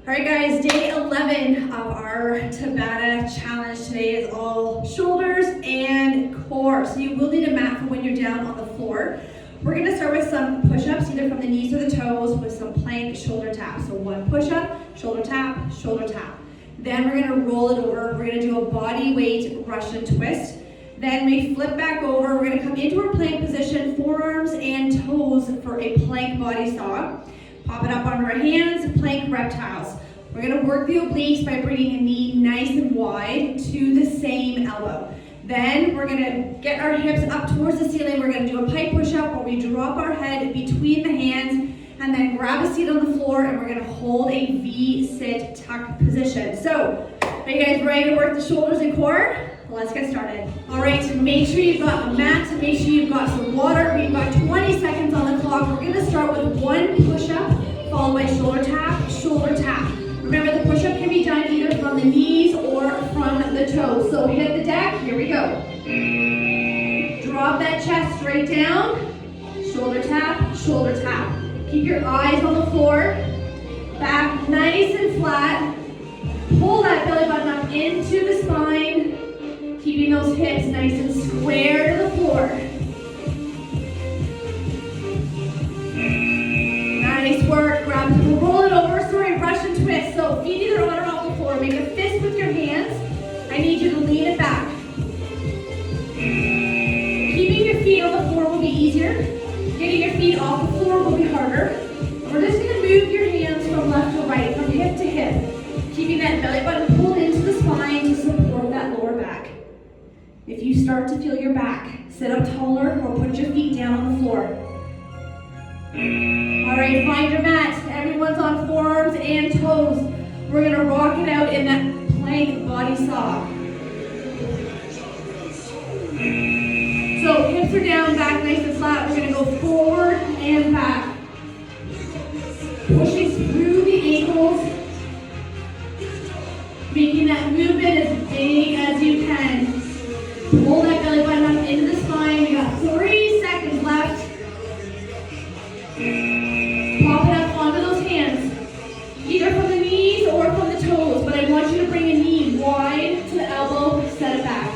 All right, guys, day 11 of our tabata challenge today is all shoulders and core. So you will need a mat for when you're down on the floor. We're gonna start with some push-ups, either from the knees or the toes, with some plank shoulder taps. So one push-up, shoulder tap, shoulder tap. Then we're gonna roll it over. We're gonna do a body weight Russian twist. Then we flip back over. We're gonna come into our plank position, forearms and toes for a plank body saw. Pop it up onto our hands, plank reptiles. We're gonna work the obliques by bringing a knee nice and wide to the same elbow. Then we're gonna get our hips up towards the ceiling. We're gonna do a pike push-up where we drop our head between the hands and then grab a seat on the floor, and we're gonna hold a V-sit tuck position. So, are you guys ready to work the shoulders and core? Let's get started. All right, so make sure you've got a mat, make sure you've got some water. We've got 20 seconds on the clock. We're gonna start with one push-up, followed by shoulder tap, shoulder tap. Remember, the push-up can be done either from the knees or from the toes. So hit the deck, here we go. Drop that chest straight down, shoulder tap, shoulder tap. Keep your eyes on the floor, back nice and flat. Pull that belly button up into the spine, keeping those hips nice and square to the floor. Nice work. Roll it over. Sorry, Russian twist. So feet either on or off the floor. Make a fist with your hands. I need you to lean it back. Keeping your feet on the floor will be easier. Getting your feet off the floor will be harder. We're just going to move your hands from left to right, from hip to hip. Keeping that belly button pulled into the spine to support that lower back. If you start to feel your back, sit up taller or put your feet down on the floor. All right, find your mat. Everyone's on forearms and toes. We're gonna rock it out in that plank body saw. So hips are down, back nice and flat. We're gonna go forward and back. Pushing through the ankles. Making that movement as big as you can. Pull that belly button up into the spine. We got 3 seconds left. Pop it up onto those hands, either from the knees or from the toes, but I want you to bring a knee wide to the elbow, set it back.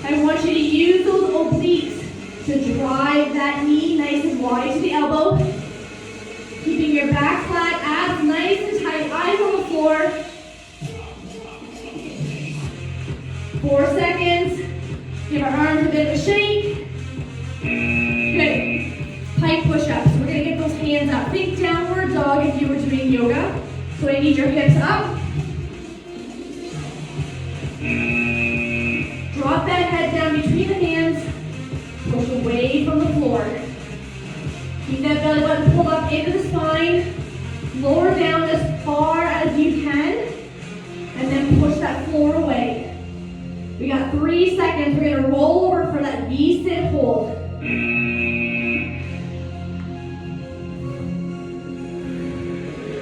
I want you to use those obliques to drive that knee nice and wide to the elbow, keeping your back flat, abs nice and tight, eyes on the floor. 4 seconds. Give our arms a bit of a shake. Good. Pike push-ups. We're going to get those hands up. Think downward dog if you were doing yoga. So I need your hips up. Drop that head down between the hands. Push away from the floor. Keep that belly button pulled up into the spine. Lower down as far as you can. And then push that floor away. We got 3 seconds. We're going to roll over for that V-sit hold.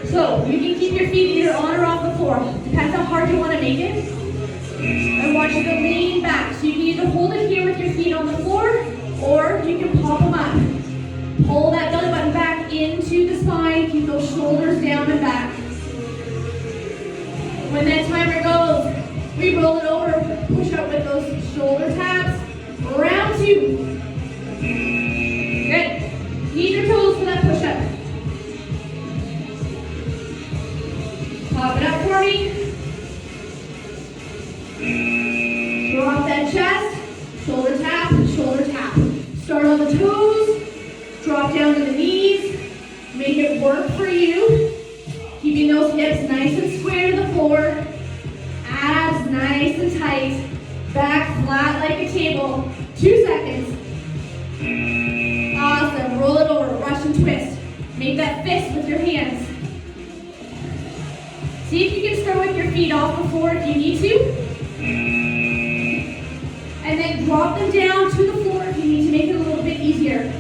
So you can keep your feet either on or off the floor. Depends how hard you want to make it. I want you to lean back. So you can either hold it here with your feet on the floor, or you can pop them up. Pull that belly button back into the spine. Keep those shoulders down and back. When that timer goes, we roll it over, push up with those shoulder taps. Round 2. Good. Knees or toes for that push up. Pop it up for me. Drop that chest. Shoulder tap, shoulder tap. Start on the toes. Drop down to the knees. Make it work for you. Keeping those hips nice and square to the floor. Abs nice and tight. Back flat like a table. 2 seconds. Awesome. Roll it over. Russian twist. Make that fist with your hands. See if you can start with your feet off the floor if you need to. And then drop them down to the floor if you need to make it a little bit easier.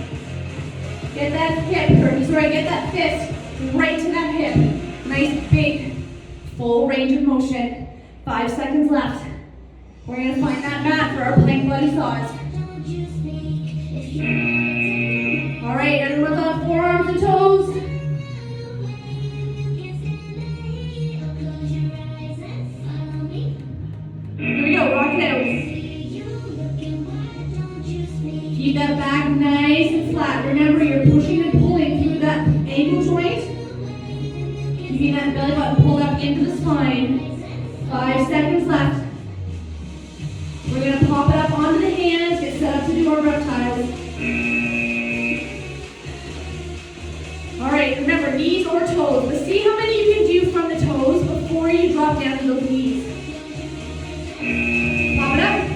Get that get that fist right to that hip. Nice, big, full range of motion. 5 seconds left. We're going to find that mat for our plank body saws. All right, everyone's on forearms and toes. up into the spine. 5 seconds left. We're going to pop it up onto the hands, get set up to do our reptiles. All right, remember, knees or toes. But see how many you can do from the toes before you drop down to those knees. Pop it up.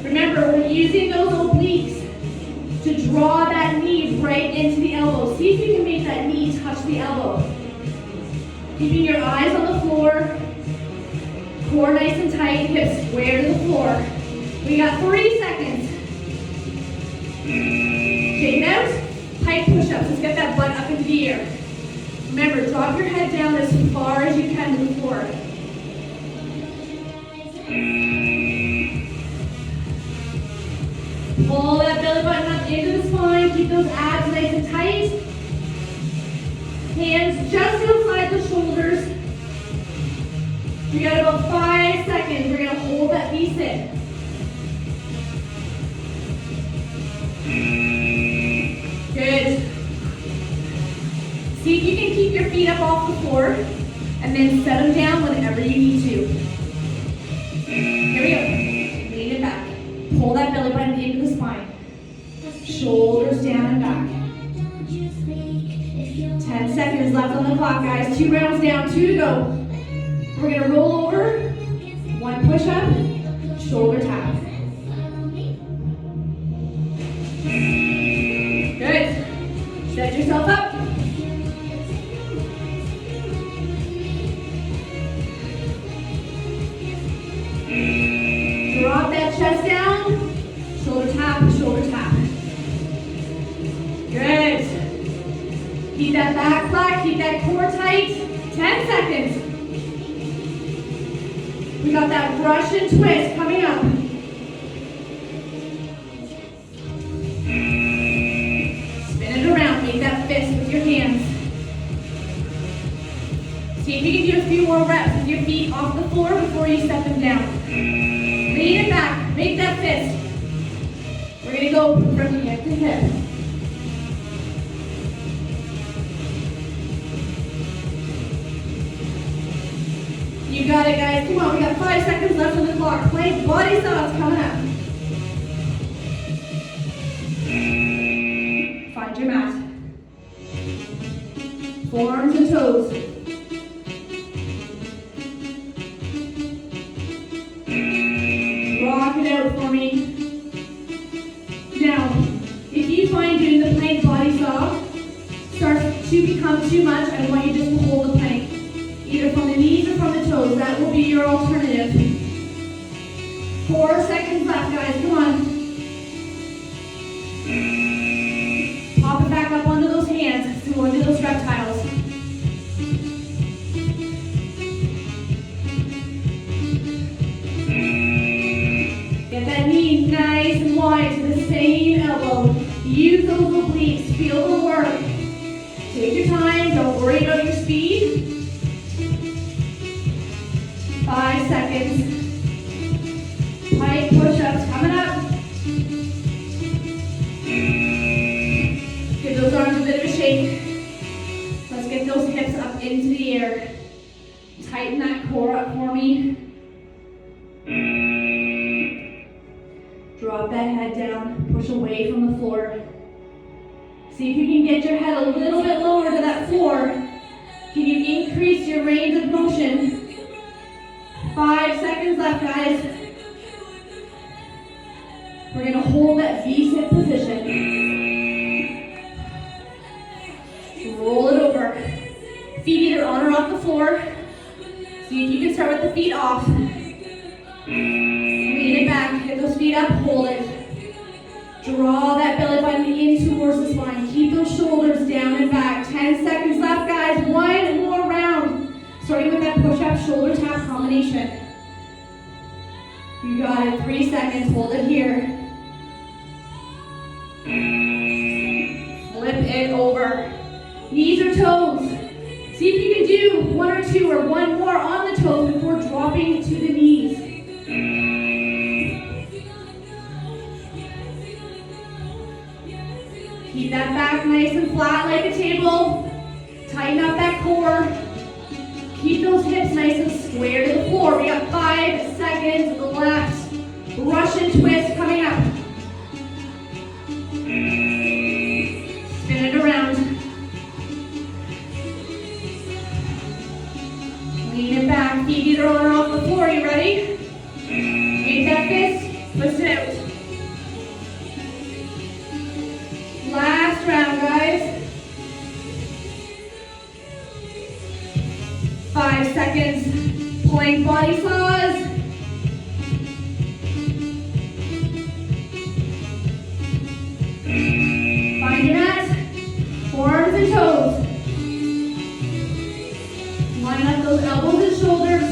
Remember, we're using those obliques to draw that knee right into the elbow. See if you can make that knee touch the elbow. Keeping your eyes on the floor. Core nice and tight, hips square to the floor. We got 3 seconds. Shake it out. Tight push-ups. Let's get that butt up into the air. Remember, drop your head down as far as you can to the floor. Pull that belly button up into the spine. Keep those abs nice and tight. Hands just outside the shoulders. We got about 5 seconds. We're going to hold that V-sit. Good. See if you can keep your feet up off the floor and then set them down whenever you need to. Here we go. Lean it back. Pull that belly button into the spine. Shoulders down and back. 10 seconds left on the clock, guys. 2 rounds down, 2 to go. We're going to roll over, 1 push-up, shoulder tap. Good. Set yourself up. Drop that chest down, shoulder tap, shoulder tap. Good. Keep that back flat, keep that core tight. 10 seconds. We got that Russian twist coming up. Spin it around, make that fist with your hands. See if you can do a few more reps with your feet off the floor before you set them down. Lean it back, make that fist. We're gonna go from hip to hip. You got it, guys. Come on, we got 5 seconds left on the clock. Plank body saws coming up. Find your mat. Forearms and toes. Rock it out for me. Now, if you find doing the plank body saw starts to become too much, I want you just to hold the plank. Either from the knees or from the toes. That will be your alternative. 4 seconds left, guys. Come on. Pop it back up onto those hands. So we'll do those reptiles. Get that knee nice and wide to the same elbow. Use those obliques. Feel the work. Take your time. Don't worry about your speed. 5 seconds. Tight push-ups coming up. Give those arms a bit of a shake. Let's get those hips up into the air. Tighten that core up for me. Drop that head down. Push away from the floor. See if you can get your head a little bit lower to that floor. Can you increase your range of motion? 5 seconds left, guys. We're going to hold that V-sit position. Roll it over. Feet either on or off the floor. See if you can start with the feet off. Lean it back. Get those feet up. Hold it. Draw that belly button in towards the spine. Keep those shoulders down and back. 10 seconds left, guys. 1 more round. Starting with that push-up, shoulder tap combination. You got it. 3 seconds. Hold it here. Flip it over. Knees or toes. See if you can do 1 or 2 or 1 more on the toes before dropping to the knees. Keep that back nice and flat like a table. Tighten up that core. Keep those hips nice and square to the floor. We got 5 seconds left. Russian twist coming up. Spin it around. Lean it back. Keep either arm off the floor. You ready? Make that fist. Twist it out. Last round, guys. 5 seconds. Plank body saws. Find your mat. Forearms and toes. Line up those elbows and shoulders.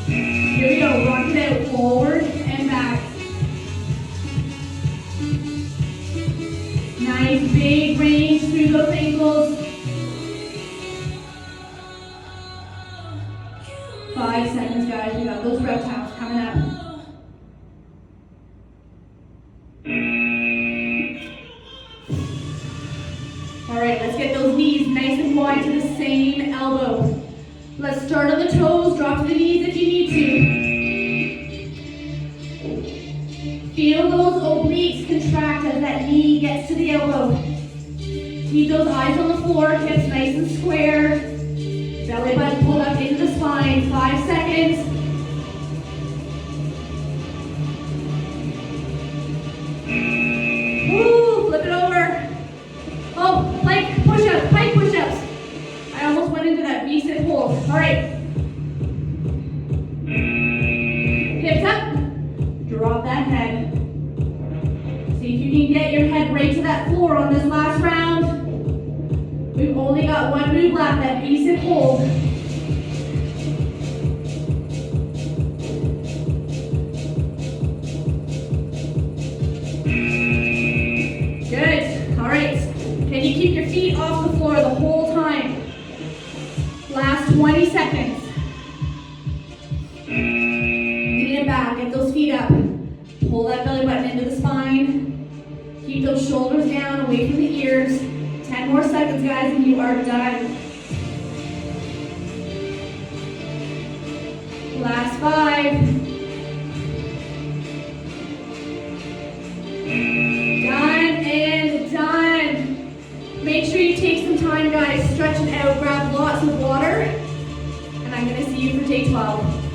Here we go. Rock it out. Forward and back. Nice big range through those ankles. 5 seconds, guys. We got those reptiles coming up. All right, let's get those knees nice and wide to the same elbow. Let's start on the toes. Drop to the knees if you need to. Feel those obliques contract as that knee gets to the elbow. Keep those eyes on the floor. Hips nice and square. Belly button pulled up into the spine. 5 seconds. Woo, flip it over. Oh, plank push-ups, pike push-ups. I almost went into that V-sit hold. All right. Hips up. Drop that head. See if you can get your head right to that floor on this last round. We've only got one move left, that V-sit hold. Good. All right. Can you keep your feet off the floor the whole time? Last 20 seconds. Lean it back. Get those feet up. Pull that belly button into the spine. Keep those shoulders down, away from the ears. 10 more seconds, guys, and you are done. Last 5. Done and done. Make sure you take some time, guys. Stretch it out. Grab lots of water. And I'm going to see you for day 12.